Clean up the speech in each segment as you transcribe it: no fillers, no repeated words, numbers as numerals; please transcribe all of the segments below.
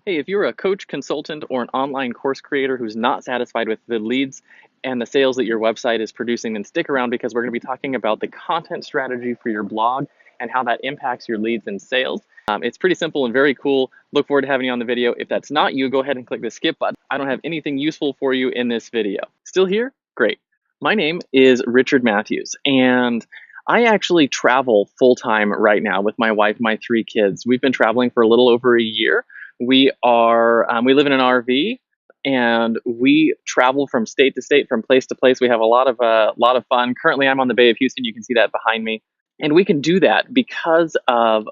Hey, if you're a coach, consultant, or an online course creator who's not satisfied with the leads and the sales that your website is producing, then stick around because we're going to be talking about the content strategy for your blog and how that impacts your leads and sales. It's pretty simple and very cool. Look forward to having you on the video. If that's not you, go ahead and click the skip button. I don't have anything useful for you in this video. Still here? Great. My name is Richard Matthews, and I actually travel full time right now with my wife, my three kids. We've been traveling for a little over a year. We live in an RV, and we travel from state to state, from place to place. We have a lot of fun. Currently, I'm on the Bay of Houston. You can see that behind me, and we can do that because of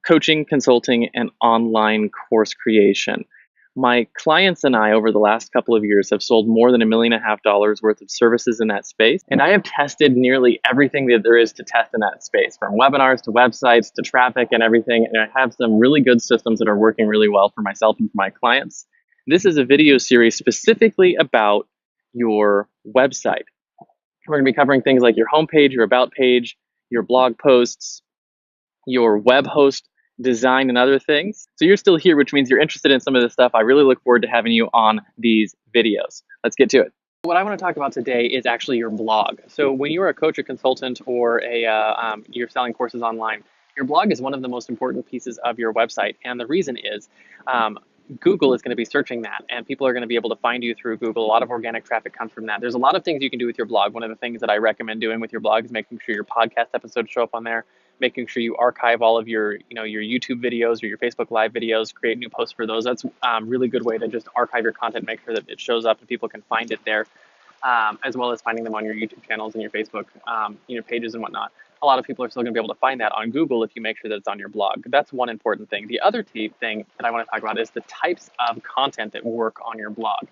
coaching, consulting, and online course creation. My clients and I, over the last couple of years, have sold more than $1.5 million worth of services in that space. And I have tested nearly everything that there is to test in that space, from webinars to websites to traffic and everything. And I have some really good systems that are working really well for myself and for my clients. This is a video series specifically about your website. We're going to be covering things like your homepage, your about page, your blog posts, your web host design, and other things. So you're still here, which means you're interested in some of this stuff. I really look forward to having you on these videos. Let's get to it. What I want to talk about today is actually your blog. So when you're a coach, a consultant, or you're selling courses online, your blog is one of the most important pieces of your website. And the reason is Google is going to be searching that, and people are going to be able to find you through Google. A lot of organic traffic comes from that. There's a lot of things you can do with your blog. One of the things that I recommend doing with your blog is making sure your podcast episodes show up on there, making sure you archive all of your YouTube videos or your Facebook Live videos, create new posts for those. That's a really good way to just archive your content, make sure that it shows up and people can find it there, as well as finding them on your YouTube channels and your Facebook pages and whatnot. A lot of people are still going to be able to find that on Google if you make sure that it's on your blog. That's one important thing. The other thing that I want to talk about is the types of content that work on your blog.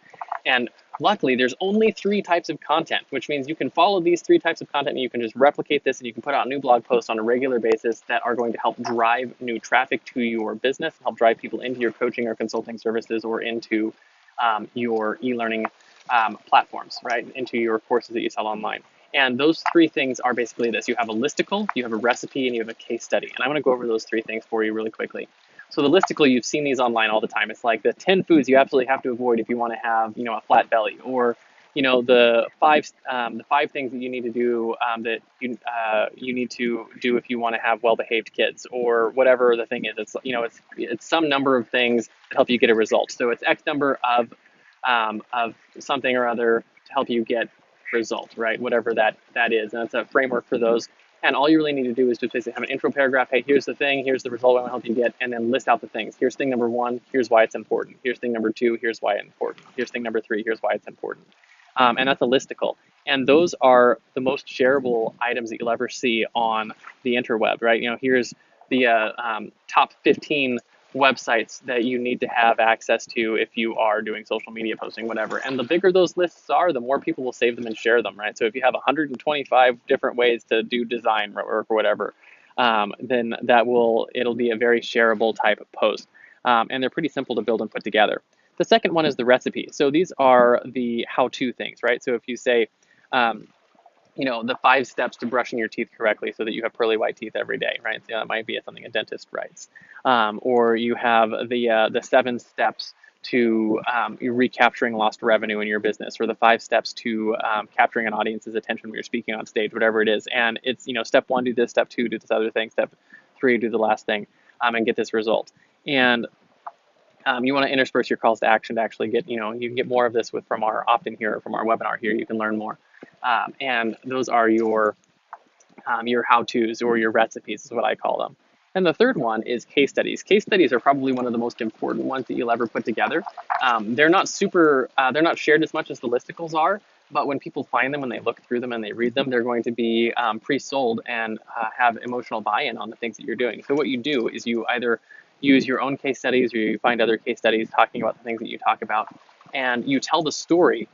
And luckily, there's only 3 types of content, which means you can follow these 3 types of content and you can just replicate this, and you can put out new blog posts on a regular basis that are going to help drive new traffic to your business, help drive people into your coaching or consulting services or into your e-learning platforms, right, into your courses that you sell online. And those 3 things are basically this. You have a listicle, you have a recipe, and you have a case study. And I want to go over those 3 things for you really quickly. So the listicle, you've seen these online all the time. It's like the 10 foods you absolutely have to avoid if you want to have, a flat belly, or the five things that you need to do that you need to do if you want to have well-behaved kids, or whatever the thing is. It's some number of things that help you get a result. So it's X number of something or other to help you get result, right? Whatever that is. And that's a framework for those. And all you really need to do is just basically have an intro paragraph. Hey, here's the thing. Here's the result I want to help you get. And then list out the things. Here's thing number 1. Here's why it's important. Here's thing number 2. Here's why it's important. Here's thing number 3. Here's why it's important. And that's a listicle. And those are the most shareable items that you'll ever see on the interweb, right? Here's the top 15 websites that you need to have access to if you are doing social media posting, whatever. And the bigger those lists are, the more people will save them and share them, right? So if you have 125 different ways to do design work or whatever, then it'll be a very shareable type of post. And they're pretty simple to build and put together. The second one is the recipe. So these are the how-to things, right? So if you say, the 5 steps to brushing your teeth correctly so that you have pearly white teeth every day, right? So that might be something a dentist writes. Or you have the 7 steps to recapturing lost revenue in your business, or the 5 steps to capturing an audience's attention when you're speaking on stage, whatever it is. And it's, step 1, do this, step 2, do this other thing, step 3, do the last thing, and get this result. And you want to intersperse your calls to action to actually get, you can get more of this from our opt-in here, or from our webinar here. You can learn more. And those are your how-tos, or your recipes is what I call them. And the third one is case studies. Case studies are probably one of the most important ones that you'll ever put together. They're not shared as much as the listicles are, but when people find them, when they look through them and they read them, they're going to be pre-sold and have emotional buy-in on the things that you're doing. So what you do is you either use your own case studies, or you find other case studies talking about the things that you talk about, and you tell the story,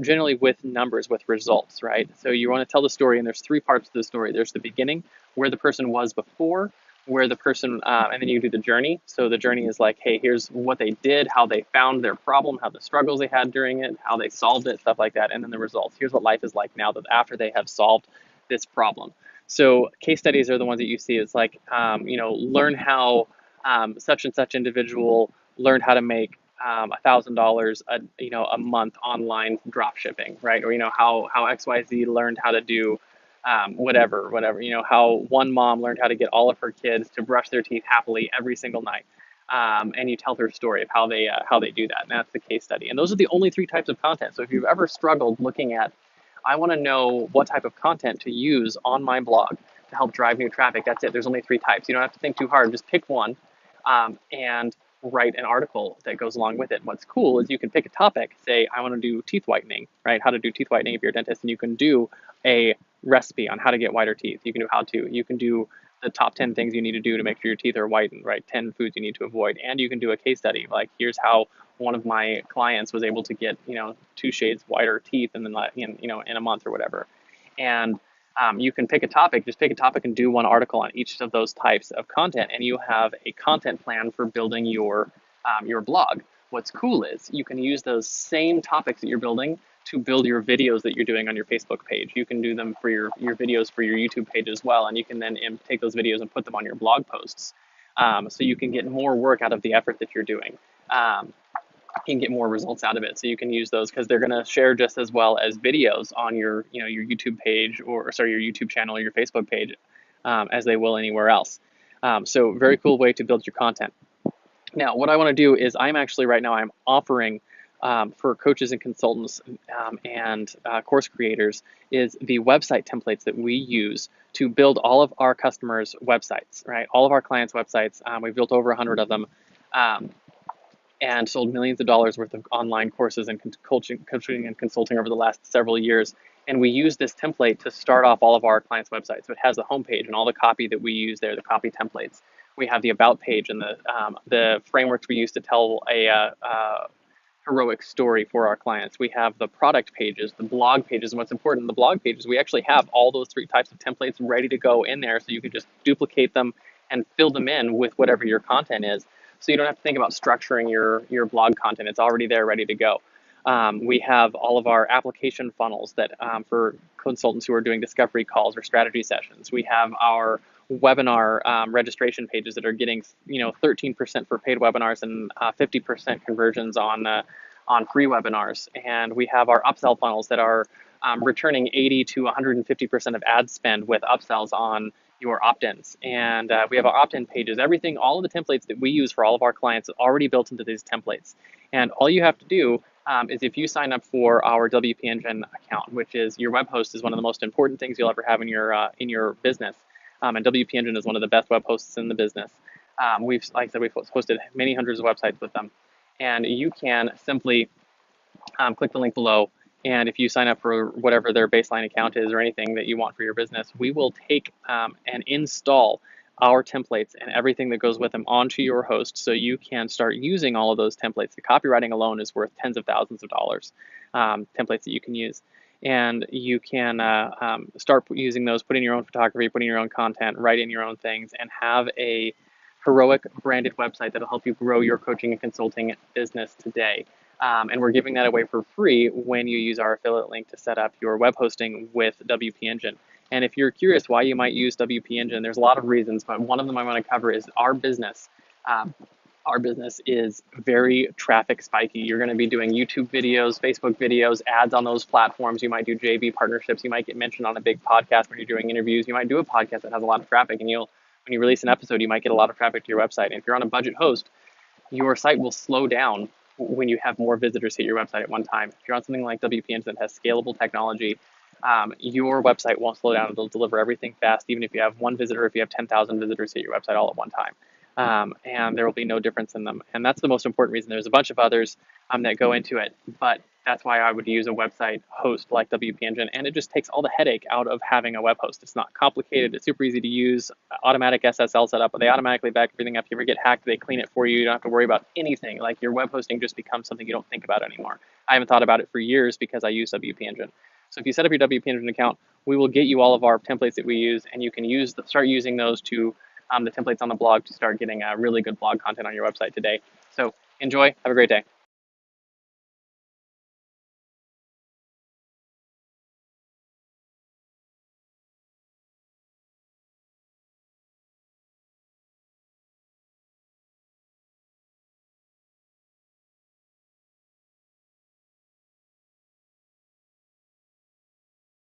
generally with numbers, with results, right? So you want to tell the story, and there's 3 parts to the story. There's the beginning, where the person was before, where the person, and then you do the journey. So the journey is like, hey, here's what they did, how they found their problem, how the struggles they had during it, how they solved it, stuff like that. And then the results. Here's what life is like now that after they have solved this problem. So case studies are the ones that you see. It's like, learn how such and such individual learned how to make $1,000 a month online drop shipping, right? Or how XYZ learned how to do whatever. How one mom learned how to get all of her kids to brush their teeth happily every single night. And you tell their story of how they do that, and that's the case study. And those are the only three types of content. So if you've ever struggled looking at, I want to know what type of content to use on my blog to help drive new traffic. That's it. There's only three types. You don't have to think too hard. Just pick one, and write an article that goes along with it. What's cool is you can pick a topic. Say, I want to do teeth whitening, right? How to do teeth whitening if you're a dentist, and you can do a recipe on how to get whiter teeth. You can do how to. You can do the top 10 things you need to do to make sure your teeth are whitened, right? 10 foods you need to avoid. And you can do a case study. Like, here's how one of my clients was able to get, 2 shades whiter teeth in in a month or whatever. And you can pick a topic, just pick a topic and do one article on each of those types of content, and you have a content plan for building your blog. What's cool is you can use those same topics that you're building to build your videos that you're doing on your Facebook page. You can do them for your videos for your YouTube page as well, and you can then take those videos and put them on your blog posts. So you can get more work out of the effort that you're doing. You can get more results out of it. So you can use those because they're going to share just as well as videos on your YouTube page your YouTube channel or your Facebook page as they will anywhere else. So very cool way to build your content. Now, what I want to do is I'm offering for coaches and consultants and course creators is the website templates that we use to build all of our customers' websites, right? All of our clients' websites. We've built over 100 of them. And sold millions of dollars worth of online courses and coaching and consulting over the last several years. And we use this template to start off all of our clients' websites. So it has the homepage and all the copy that we use there, the copy templates. We have the about page and the frameworks we use to tell a heroic story for our clients. We have the product pages, the blog pages, and what's important, the blog pages, we actually have all those three types of templates ready to go in there, so you can just duplicate them and fill them in with whatever your content is. So you don't have to think about structuring your blog content. It's already there, ready to go. We have all of our application funnels that for consultants who are doing discovery calls or strategy sessions. We have our webinar registration pages that are getting 13% for paid webinars and 50% conversions on free webinars. And we have our upsell funnels that are returning 80 to 150% of ad spend with upsells on your opt-ins. And we have our opt-in pages. All of the templates that we use for all of our clients are already built into these templates. And all you have to do is if you sign up for our WP Engine account, which is your web host is one of the most important things you'll ever have in your business. And WP Engine is one of the best web hosts in the business. We've hosted many hundreds of websites with them. And you can simply click the link below. And if you sign up for whatever their baseline account is or anything that you want for your business, we will take and install our templates and everything that goes with them onto your host so you can start using all of those templates. The copywriting alone is worth tens of thousands of dollars, templates that you can use. And you can start using those, put in your own photography, put in your own content, write in your own things, and have a heroic branded website that'll help you grow your coaching and consulting business today. And we're giving that away for free when you use our affiliate link to set up your web hosting with WP Engine. And if you're curious why you might use WP Engine, there's a lot of reasons, but one of them I want to cover is our business. Our business is very traffic spiky. You're going to be doing YouTube videos, Facebook videos, ads on those platforms. You might do JV partnerships. You might get mentioned on a big podcast when you're doing interviews. You might do a podcast that has a lot of traffic, and when you release an episode, you might get a lot of traffic to your website. And if you're on a budget host, your site will slow down when you have more visitors hit your website at one time. If you're on something like WP Engine that has scalable technology, your website won't slow down. It'll deliver everything fast, even if you have one visitor, if you have 10,000 visitors hit your website all at one time. And there will be no difference in them. And that's the most important reason. There's a bunch of others that go into it, but that's why I would use a website host like WP Engine, and it just takes all the headache out of having a web host. It's not complicated. It's super easy to use. Automatic SSL setup. They automatically back everything up. If you ever get hacked, they clean it for you. You don't have to worry about anything. Like, your web hosting just becomes something you don't think about anymore. I haven't thought about it for years because I use WP Engine. So if you set up your WP Engine account, we will get you all of our templates that we use, and you can start using those to the templates on the blog to start getting really good blog content on your website today. So enjoy. Have a great day.